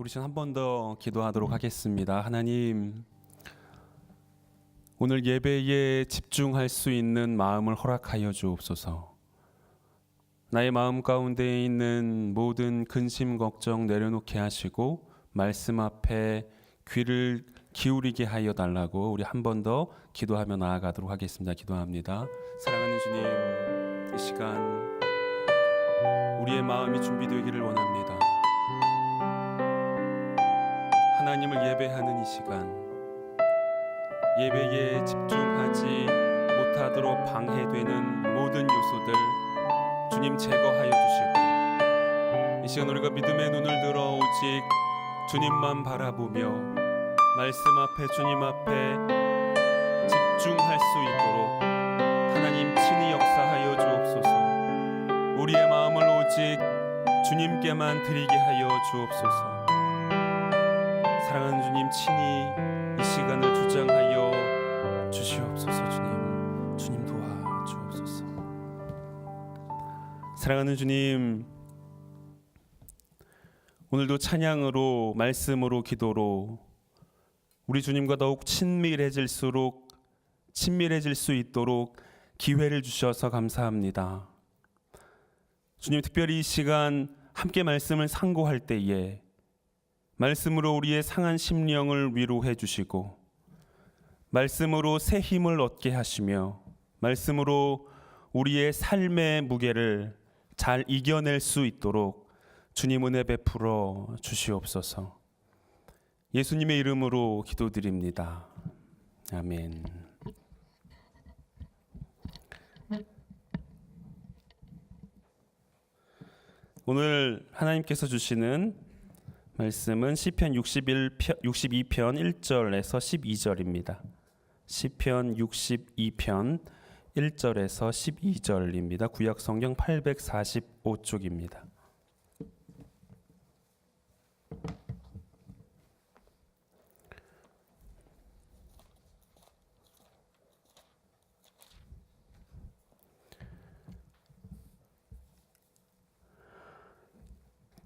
우리 전 한 번 더 기도하도록 하겠습니다. 하나님, 오늘 예배에 집중할 수 있는 마음을 허락하여 주옵소서. 나의 마음 가운데 있는 모든 근심 걱정 내려놓게 하시고 말씀 앞에 귀를 기울이게 하여 달라고 우리 한 번 더 기도하며 나아가도록 하겠습니다. 기도합니다. 사랑하는 주님, 이 시간 우리의 마음이 준비되기를 원합니다. 하나님을 예배하는 이 시간, 예배에 집중하지 못하도록 방해되는 모든 요소들 주님 제거하여 주시고, 이 시간 우리가 믿음의 눈을 들어 오직 주님만 바라보며 말씀 앞에 주님 앞에 집중할 수 있도록 하나님 친히 역사하여 주옵소서. 우리의 마음을 오직 주님께만 드리게 하여 주옵소서. 사랑하는 주님, 친히 이 시간을 주장하여 주시옵소서. 주님 도와 주옵소서. 사랑하는 주님, 오늘도 찬양으로, 말씀으로, 기도로 우리 주님과 더욱 친밀해질 수 있도록 기회를 주셔서 감사합니다. 주님, 특별히 이 시간 함께 말씀을 상고할 때에 말씀으로 우리의 상한 심령을 위로해 주시고, 말씀으로 새 힘을 얻게 하시며, 말씀으로 우리의 삶의 무게를 잘 이겨낼 수 있도록 주님 은혜 베풀어 주시옵소서. 예수님의 이름으로 기도드립니다. 아멘. 오늘 하나님께서 주시는 말씀은 시편 62편 1절에서 12절입니다. 시편 62편 1절에서 12절입니다. 구약 성경 845쪽입니다.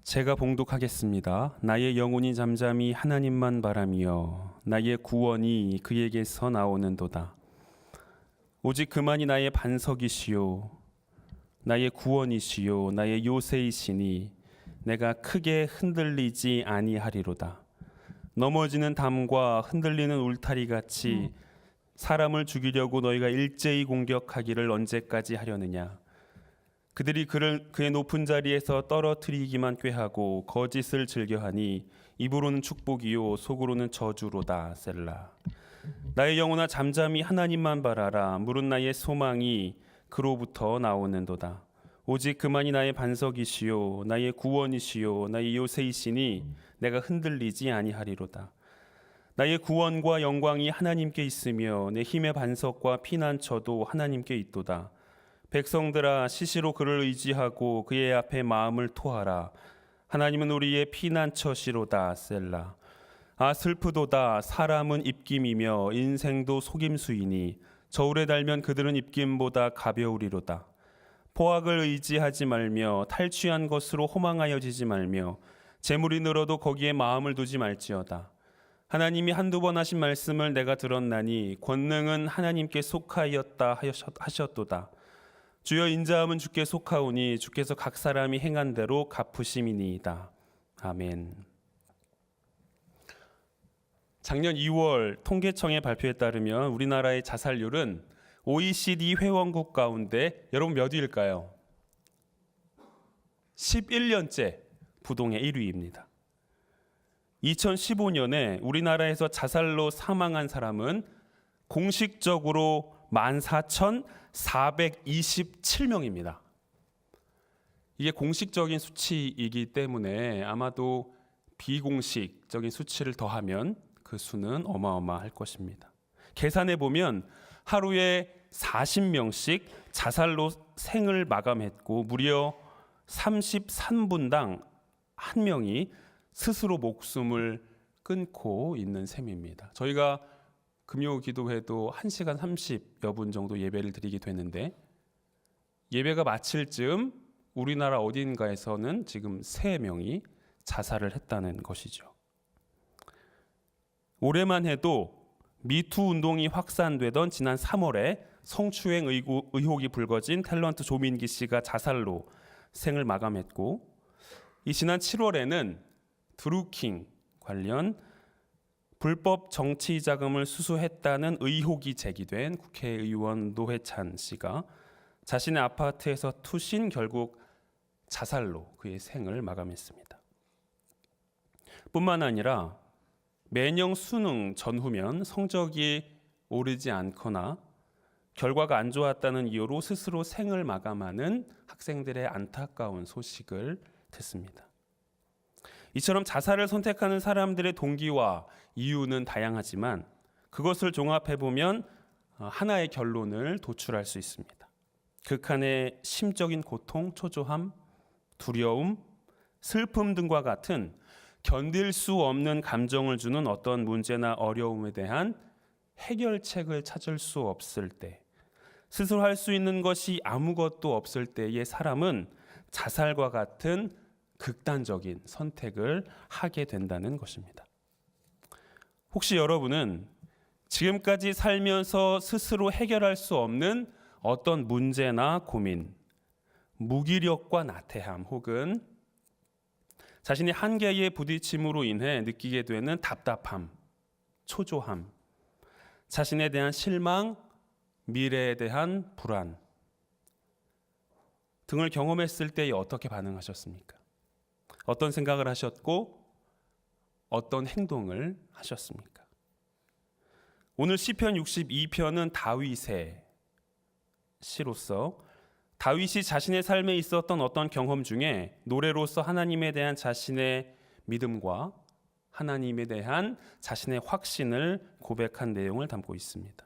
제가 봉독하겠습니다. 나의 영혼이 잠잠히 하나님만 바라며 나의 구원이 그에게서 나오는도다. 오직 그만이 나의 반석이시요 나의 구원이시요 나의 요새이시니 내가 크게 흔들리지 아니하리로다. 넘어지는 담과 흔들리는 울타리같이 사람을 죽이려고 너희가 일제히 공격하기를 언제까지 하려느냐. 그들이 그의 높은 자리에서 떨어뜨리기만 꾀하고 거짓을 즐겨하니 입으로는 축복이요 속으로는 저주로다. 셀라. 나의 영혼아 잠잠히 하나님만 바라라. 물은 나의 소망이 그로부터 나오는도다. 오직 그만이 나의 반석이시요 나의 구원이시요 나의 요새이시니 내가 흔들리지 아니하리로다. 나의 구원과 영광이 하나님께 있으며 내 힘의 반석과 피난처도 하나님께 있도다. 백성들아, 시시로 그를 의지하고 그의 앞에 마음을 토하라. 하나님은 우리의 피난처시로다. 셀라. 아 슬프도다. 사람은 입김이며 인생도 속임수이니 저울에 달면 그들은 입김보다 가벼우리로다. 포악을 의지하지 말며 탈취한 것으로 호망하여지지 말며 재물이 늘어도 거기에 마음을 두지 말지어다. 하나님이 한두 번 하신 말씀을 내가 들었나니 권능은 하나님께 속하였다 하셨도다. 주여 인자함은 주께 속하오니 주께서 각 사람이 행한 대로 갚으심이니이다. 아멘. 작년 2월 통계청의 발표에 따르면 우리나라의 자살률은 OECD 회원국 가운데 여러분 몇 위일까요? 11년째 부동의 1위입니다. 2015년에 우리나라에서 자살로 사망한 사람은 공식적으로 14,427명입니다. 이게 공식적인 수치이기 때문에 아마도 비공식적인 수치를 더하면 그 수는 어마어마할 것입니다. 계산해 보면 하루에 40명씩 자살로 생을 마감했고 무려 33분당 1명이 스스로 목숨을 끊고 있는 셈입니다. 저희가 금요 기도회도 1시간 30여 분 정도 예배를 드리게 되는데 예배가 마칠 즈음 우리나라 어딘가에서는 지금 3명이 자살을 했다는 것이죠. 올해만 해도 미투 운동이 확산되던 지난 3월에 성추행 의혹이 불거진 탤런트 조민기 씨가 자살로 생을 마감했고, 이 지난 7월에는 드루킹 관련 불법 정치 자금을 수수했다는 의혹이 제기된 국회의원 노회찬 씨가 자신의 아파트에서 투신 결국 자살로 그의 생을 마감했습니다. 뿐만 아니라 매년 수능 전후면 성적이 오르지 않거나 결과가 안 좋았다는 이유로 스스로 생을 마감하는 학생들의 안타까운 소식을 듣습니다. 이처럼 자살을 선택하는 사람들의 동기와 이유는 다양하지만 그것을 종합해보면 하나의 결론을 도출할 수 있습니다. 극한의 심적인 고통, 초조함, 두려움, 슬픔 등과 같은 견딜 수 없는 감정을 주는 어떤 문제나 어려움에 대한 해결책을 찾을 수 없을 때, 스스로 할 수 있는 것이 아무것도 없을 때의 사람은 자살과 같은 극단적인 선택을 하게 된다는 것입니다. 혹시 여러분은 지금까지 살면서 스스로 해결할 수 없는 어떤 문제나 고민, 무기력과 나태함 혹은 자신의 한계에 부딪힘으로 인해 느끼게 되는 답답함, 초조함, 자신에 대한 실망, 미래에 대한 불안 등을 경험했을 때에 어떻게 반응하셨습니까? 어떤 생각을 하셨고 어떤 행동을 하셨습니까? 오늘 시편 62편은 다윗의 시로서 다윗이 자신의 삶에 있었던 어떤 경험 중에 노래로서 하나님에 대한 자신의 믿음과 하나님에 대한 자신의 확신을 고백한 내용을 담고 있습니다.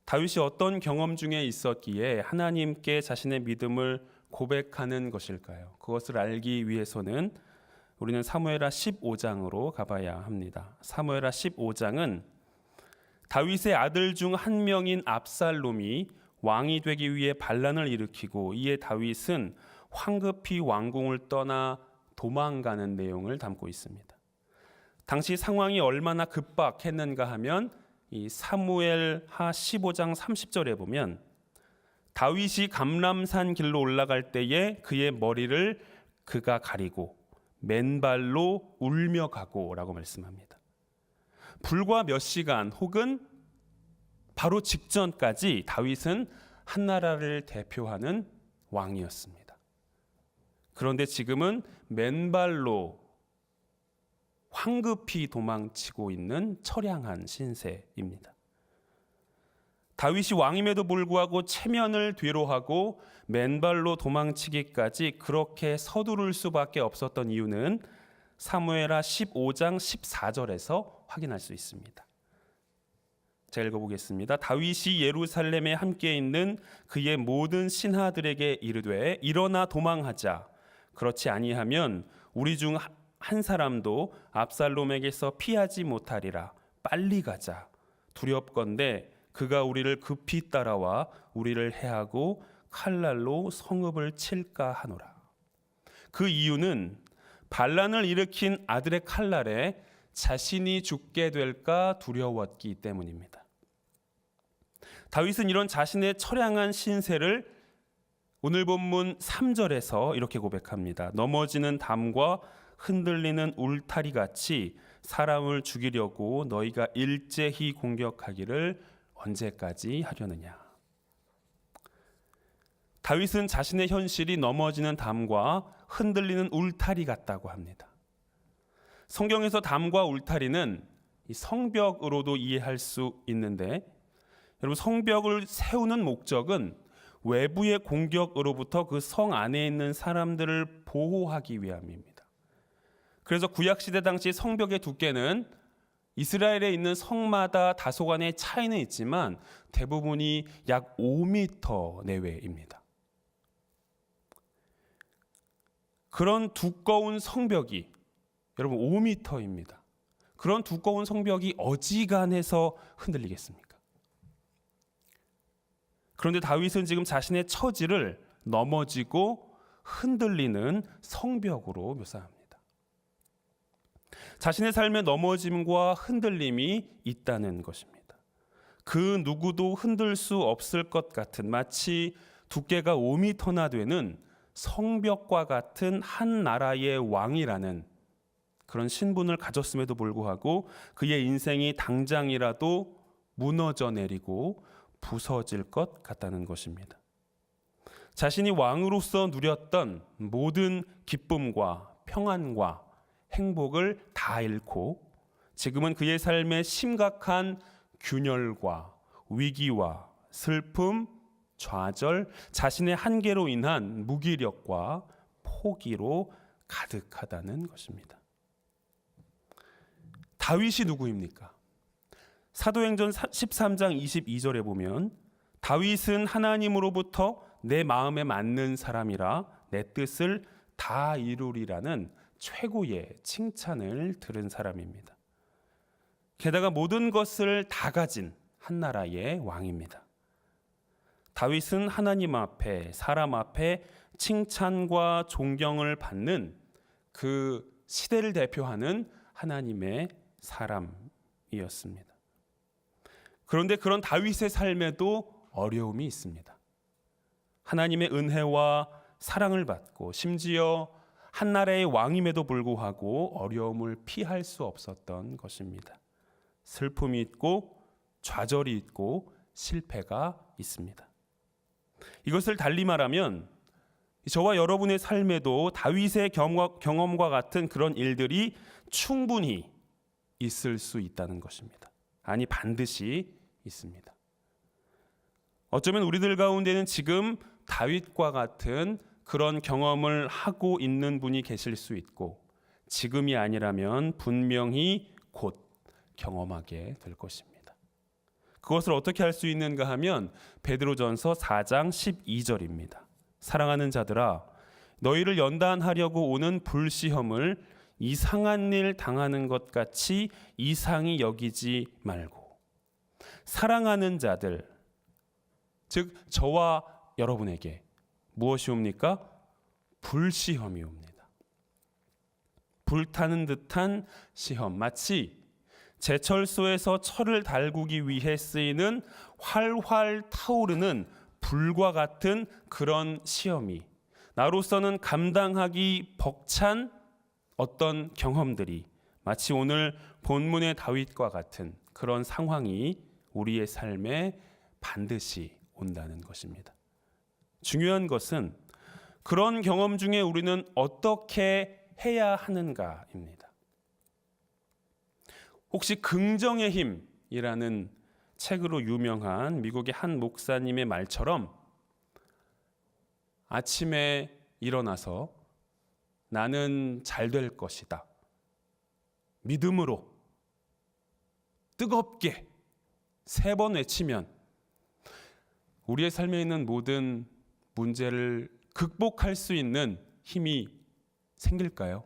다윗이 어떤 경험 중에 있었기에 하나님께 자신의 믿음을 고백하는 것일까요? 그것을 알기 위해서는 우리는 사무엘하 15장으로 가봐야 합니다. 사무엘하 15장은 다윗의 아들 중 한 명인 압살롬이 왕이 되기 위해 반란을 일으키고 이에 다윗은 황급히 왕궁을 떠나 도망가는 내용을 담고 있습니다. 당시 상황이 얼마나 급박했는가 하면 이 사무엘하 15장 30절에 보면 다윗이 감람산 길로 올라갈 때에 그의 머리를 그가 가리고 맨발로 울며 가고 라고 말씀합니다. 불과 몇 시간 혹은 바로 직전까지 다윗은 한나라를 대표하는 왕이었습니다. 그런데 지금은 맨발로 황급히 도망치고 있는 처량한 신세입니다. 다윗이 왕임에도 불구하고 체면을 뒤로하고 맨발로 도망치기까지 그렇게 서두를 수밖에 없었던 이유는 사무엘하 15장 14절에서 확인할 수 있습니다. 제가 읽어보겠습니다. 다윗이 예루살렘에 함께 있는 그의 모든 신하들에게 이르되 일어나 도망하자. 그렇지 아니하면 우리 중 한 사람도 압살롬에게서 피하지 못하리라. 빨리 가자. 두렵건대 그가 우리를 급히 따라와 우리를 해하고 칼날로 성읍을 칠까 하노라. 그 이유는 반란을 일으킨 아들의 칼날에 자신이 죽게 될까 두려웠기 때문입니다. 다윗은 이런 자신의 처량한 신세를 오늘 본문 3절에서 이렇게 고백합니다. 넘어지는 담과 흔들리는 울타리 같이 사람을 죽이려고 너희가 일제히 공격하기를 언제까지 하려느냐. 다윗은 자신의 현실이 넘어지는 담과 흔들리는 울타리 같다고 합니다. 성경에서 담과 울타리는 이 성벽으로도 이해할 수 있는데, 여러분 성벽을 세우는 목적은 외부의 공격으로부터 그 성 안에 있는 사람들을 보호하기 위함입니다. 그래서 구약시대 당시 성벽의 두께는 이스라엘에 있는 성마다 다소간의 차이는 있지만 대부분이 약 5m 내외입니다. 그런 두꺼운 성벽이 여러분 5m입니다. 그런 두꺼운 성벽이 어지간해서 흔들리겠습니까? 그런데 다윗은 지금 자신의 처지를 넘어지고 흔들리는 성벽으로 묘사합니다. 자신의 삶에 넘어짐과 흔들림이 있다는 것입니다. 그 누구도 흔들 수 없을 것 같은 마치 두께가 5m나 되는 성벽과 같은 한 나라의 왕이라는 그런 신분을 가졌음에도 불구하고 그의 인생이 당장이라도 무너져 내리고 부서질 것 같다는 것입니다. 자신이 왕으로서 누렸던 모든 기쁨과 평안과 행복을 다 잃고 지금은 그의 삶에 심각한 균열과 위기와 슬픔, 좌절, 자신의 한계로 인한 무기력과 포기로 가득하다는 것입니다. 다윗이 누구입니까? 사도행전 13장 22절에 보면 다윗은 하나님으로부터 내 마음에 맞는 사람이라 내 뜻을 다 이루리라는 최고의 칭찬을 들은 사람입니다. 게다가 모든 것을 다 가진 한 나라의 왕입니다. 다윗은 하나님 앞에 사람 앞에 칭찬과 존경을 받는 그 시대를 대표하는 하나님의 사람이었습니다. 그런데 그런 다윗의 삶에도 어려움이 있습니다. 하나님의 은혜와 사랑을 받고 심지어 한 나라의 왕임에도 불구하고 어려움을 피할 수 없었던 것입니다. 슬픔이 있고 좌절이 있고 실패가 있습니다. 이것을 달리 말하면 저와 여러분의 삶에도 다윗의 경험과 같은 그런 일들이 충분히 있을 수 있다는 것입니다. 아니, 반드시 있습니다. 어쩌면 우리들 가운데는 지금 다윗과 같은 그런 경험을 하고 있는 분이 계실 수 있고 지금이 아니라면 분명히 곧 경험하게 될 것입니다. 그것을 어떻게 할 수 있는가 하면 베드로전서 4장 12절입니다. 사랑하는 자들아, 너희를 연단하려고 오는 불시험을 이상한 일 당하는 것 같이 이상히 여기지 말고 사랑하는 자들, 즉 저와 여러분에게 무엇이 옵니까? 불시험이 옵니다. 불타는 듯한 시험, 마치 제철소에서 철을 달구기 위해 쓰이는 활활 타오르는 불과 같은 그런 시험이 나로서는 감당하기 벅찬 어떤 경험들이 마치 오늘 본문의 다윗과 같은 그런 상황이 우리의 삶에 반드시 온다는 것입니다. 중요한 것은 그런 경험 중에 우리는 어떻게 해야 하는가입니다. 혹시 긍정의 힘이라는 책으로 유명한 미국의 한 목사님의 말처럼 아침에 일어나서 나는 잘 될 것이다, 믿음으로 뜨겁게 3번 외치면 우리의 삶에 있는 모든 문제를 극복할 수 있는 힘이 생길까요?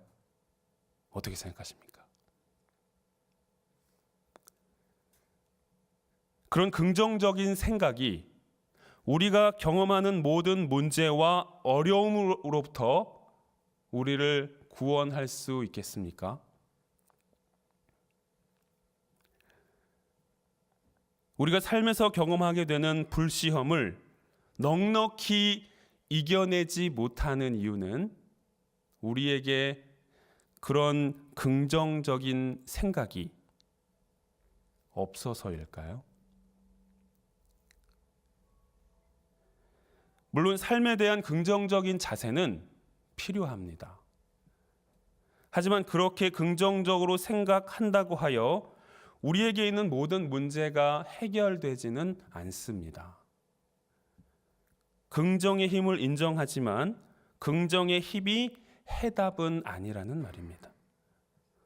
어떻게 생각하십니까? 그런 긍정적인 생각이 우리가 경험하는 모든 문제와 어려움으로부터 우리를 구원할 수 있겠습니까? 우리가 삶에서 경험하게 되는 불시험을 넉넉히 이겨내지 못하는 이유는 우리에게 그런 긍정적인 생각이 없어서일까요? 물론 삶에 대한 긍정적인 자세는 필요합니다. 하지만 그렇게 긍정적으로 생각한다고 하여 우리에게 있는 모든 문제가 해결되지는 않습니다. 긍정의 힘을 인정하지만 긍정의 힘이 해답은 아니라는 말입니다.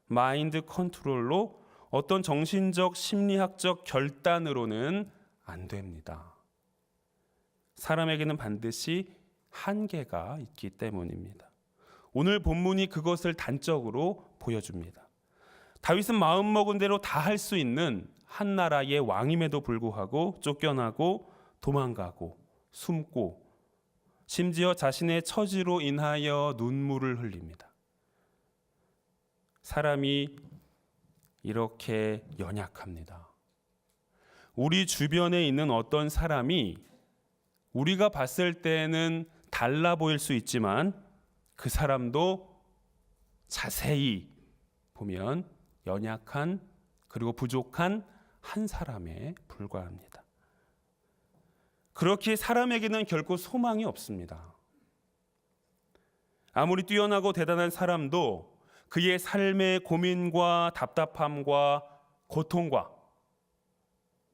마인드 컨트롤로 어떤 정신적 심리학적 결단으로는 안 됩니다. 사람에게는 반드시 한계가 있기 때문입니다. 오늘 본문이 그것을 단적으로 보여줍니다. 다윗은 마음먹은 대로 다 할 수 있는 한 나라의 왕임에도 불구하고 쫓겨나고 도망가고 숨고 심지어 자신의 처지로 인하여 눈물을 흘립니다. 사람이 이렇게 연약합니다. 우리 주변에 있는 어떤 사람이 우리가 봤을 때는 달라 보일 수 있지만 그 사람도 자세히 보면 연약한 그리고 부족한 한 사람에 불과합니다. 그렇게 사람에게는 결코 소망이 없습니다. 아무리 뛰어나고 대단한 사람도 그의 삶의 고민과 답답함과 고통과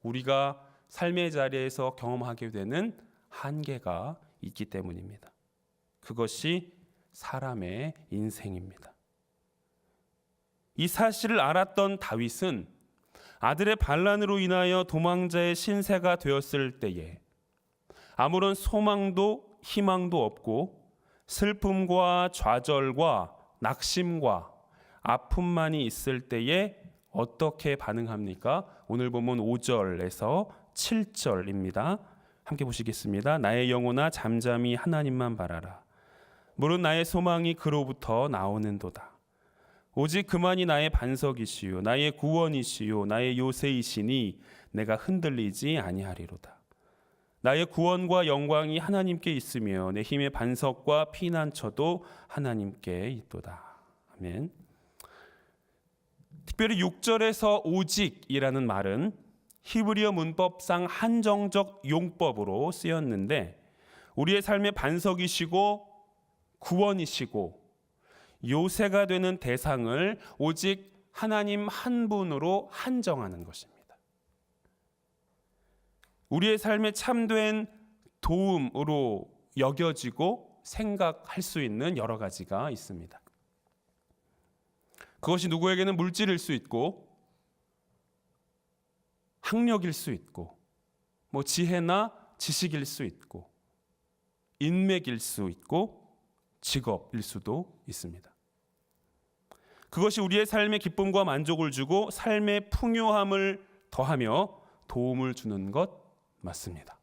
우리가 삶의 자리에서 경험하게 되는 한계가 있기 때문입니다. 그것이 사람의 인생입니다. 이 사실을 알았던 다윗은 아들의 반란으로 인하여 도망자의 신세가 되었을 때에 아무런 소망도 희망도 없고 슬픔과 좌절과 낙심과 아픔만이 있을 때에 어떻게 반응합니까? 오늘 보면 5절에서 7절입니다. 함께 보시겠습니다. 나의 영혼아 잠잠히 하나님만 바라라. 물은 나의 소망이 그로부터 나오는도다. 오직 그만이 나의 반석이시요 나의 구원이시요 나의 요새이시니 내가 흔들리지 아니하리로다. 나의 구원과 영광이 하나님께 있으며 내 힘의 반석과 피난처도 하나님께 있도다. 아멘. 특별히 6절에서 오직이라는 말은 히브리어 문법상 한정적 용법으로 쓰였는데 우리의 삶의 반석이시고 구원이시고 요새가 되는 대상을 오직 하나님 한 분으로 한정하는 것입니다. 우리의 삶에 참된 도움으로 여겨지고 생각할 수 있는 여러 가지가 있습니다. 그것이 누구에게는 물질일 수 있고 학력일 수 있고 지혜나 지식일 수 있고 인맥일 수 있고 직업일 수도 있습니다. 그것이 우리의 삶의 기쁨과 만족을 주고 삶의 풍요함을 더하며 도움을 주는 것 맞습니다.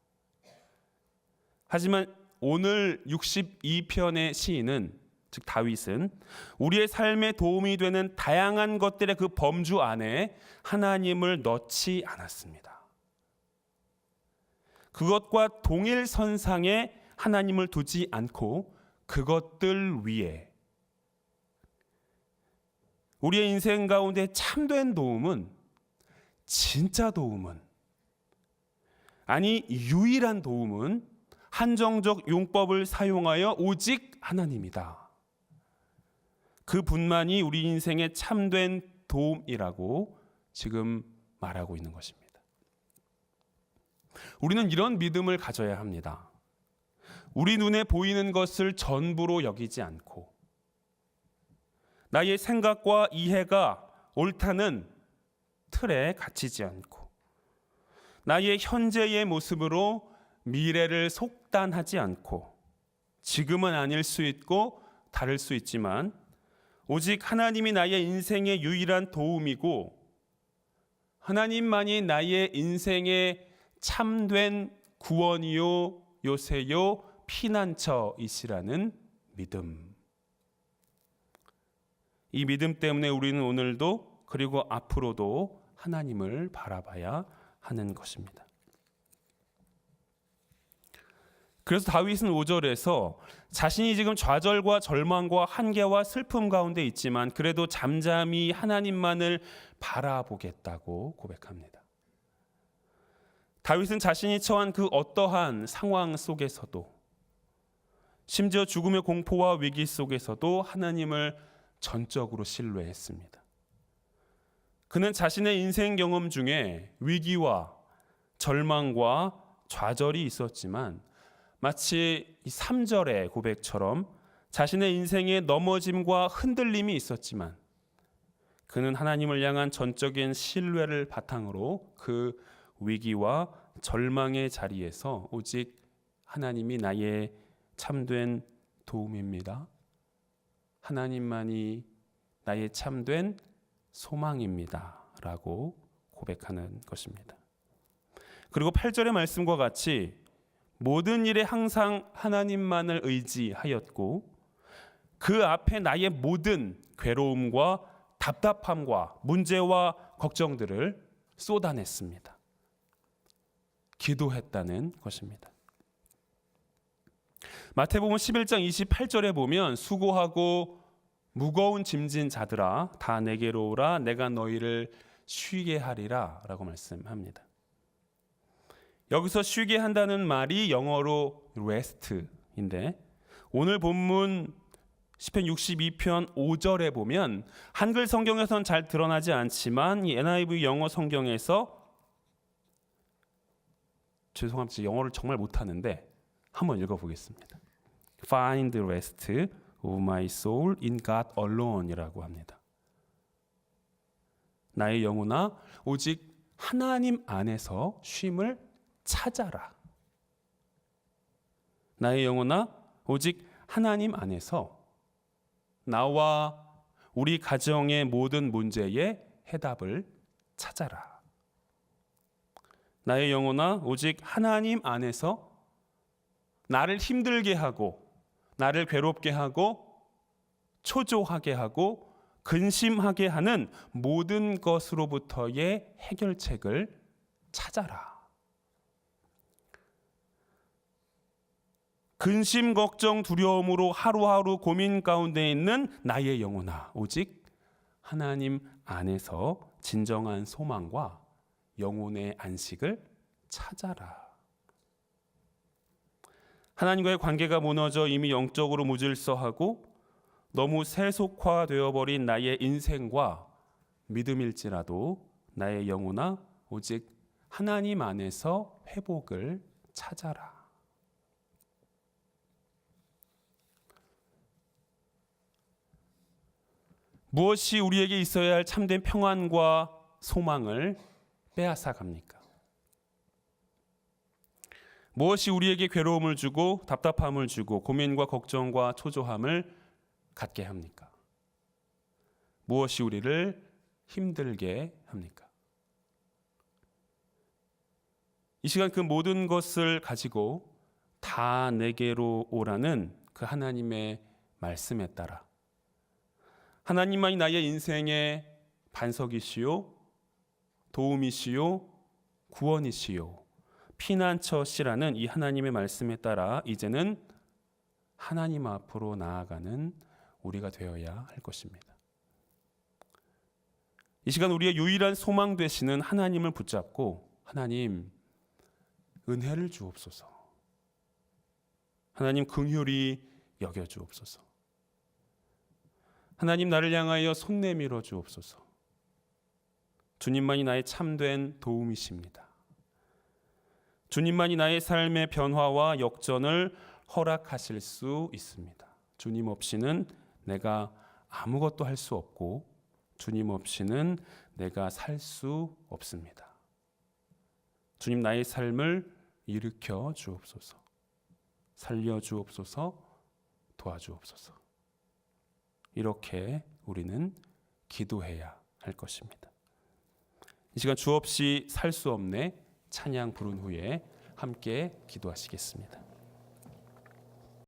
하지만 오늘 62편의 시인은 즉 다윗은 우리의 삶에 도움이 되는 다양한 것들의 그 범주 안에 하나님을 넣지 않았습니다. 그것과 동일선상에 하나님을 두지 않고 그것들 위에 우리의 인생 가운데 참된 도움은 진짜 도움은 아니 유일한 도움은 한정적 용법을 사용하여 오직 하나님이다. 그분만이 우리 인생의 참된 도움이라고 지금 말하고 있는 것입니다. 우리는 이런 믿음을 가져야 합니다. 우리 눈에 보이는 것을 전부로 여기지 않고 나의 생각과 이해가 옳다는 틀에 갇히지 않고 나의 현재의 모습으로 미래를 속단하지 않고 지금은 아닐 수 있고 다를 수 있지만 오직 하나님이 나의 인생의 유일한 도움이고 하나님만이 나의 인생의 참된 구원이요 요새요 피난처이시라는 믿음. 이 믿음 때문에 우리는 오늘도 그리고 앞으로도 하나님을 바라봐야 하는 것입니다. 그래서 다윗은 5절에서 자신이 지금 좌절과 절망과 한계와 슬픔 가운데 있지만 그래도 잠잠히 하나님만을 바라보겠다고 고백합니다. 다윗은 자신이 처한 그 어떠한 상황 속에서도 심지어 죽음의 공포와 위기 속에서도 하나님을 전적으로 신뢰했습니다. 그는 자신의 인생 경험 중에 위기와 절망과 좌절이 있었지만 마치 이 3절의 고백처럼 자신의 인생에 넘어짐과 흔들림이 있었지만 그는 하나님을 향한 전적인 신뢰를 바탕으로 그 위기와 절망의 자리에서 오직 하나님이 나의 참된 도움입니다. 하나님만이 나의 참된 소망입니다. 라고 고백하는 것입니다. 그리고 8절의 말씀과 같이 모든 일에 항상 하나님만을 의지하였고 그 앞에 나의 모든 괴로움과 답답함과 문제와 걱정들을 쏟아냈습니다. 기도했다는 것입니다. 마태복음 11장 28절에 보면 수고하고 무거운 짐진 자들아 다 내게로 오라 내가 너희를 쉬게 하리라 라고 말씀합니다. 여기서 쉬게 한다는 말이 영어로 rest인데 오늘 본문 시편 62편 5절에 보면 한글 성경에서는 잘 드러나지 않지만 이 NIV 영어 성경에서 죄송합니다. 영어를 정말 못하는데 한번 읽어보겠습니다. Find rest of my soul in God alone 이라고 합니다. 나의 영혼아 오직 하나님 안에서 쉼을 찾아라. 나의 영혼아 오직 하나님 안에서 나와 우리 가정의 모든 문제에 해답을 찾아라. 나의 영혼아 오직 하나님 안에서 나를 힘들게 하고 나를 괴롭게 하고 초조하게 하고 근심하게 하는 모든 것으로부터의 해결책을 찾아라. 근심, 걱정, 두려움으로 하루하루 고민 가운데 있는 나의 영혼아 오직 하나님 안에서 진정한 소망과 영혼의 안식을 찾아라. 하나님과의 관계가 무너져 이미 영적으로 무질서하고 너무 세속화되어 버린 나의 인생과 믿음일지라도 나의 영혼아 오직 하나님 안에서 회복을 찾아라. 무엇이 우리에게 있어야 할 참된 평안과 소망을 빼앗아 갑니까? 무엇이 우리에게 괴로움을 주고 답답함을 주고 고민과 걱정과 초조함을 갖게 합니까? 무엇이 우리를 힘들게 합니까? 이 시간 그 모든 것을 가지고 다 내게로 오라는 그 하나님의 말씀에 따라 하나님만이 나의 인생의 반석이시요 도움이시요 구원이시요 피난처시라는 이 하나님의 말씀에 따라 이제는 하나님 앞으로 나아가는 우리가 되어야 할 것입니다. 이 시간 우리의 유일한 소망 되시는 하나님을 붙잡고 하나님 은혜를 주옵소서. 하나님 긍휼히 여겨 주옵소서. 하나님 나를 향하여 손 내밀어 주옵소서. 주님만이 나의 참된 도움이십니다. 주님만이 나의 삶의 변화와 역전을 허락하실 수 있습니다. 주님 없이는 내가 아무것도 할 수 없고 주님 없이는 내가 살 수 없습니다. 주님 나의 삶을 일으켜 주옵소서. 살려 주옵소서. 도와주옵소서. 이렇게 우리는 기도해야 할 것입니다. 이 시간 주 없이 살 수 없네 찬양 부른 후에 함께 기도하시겠습니다.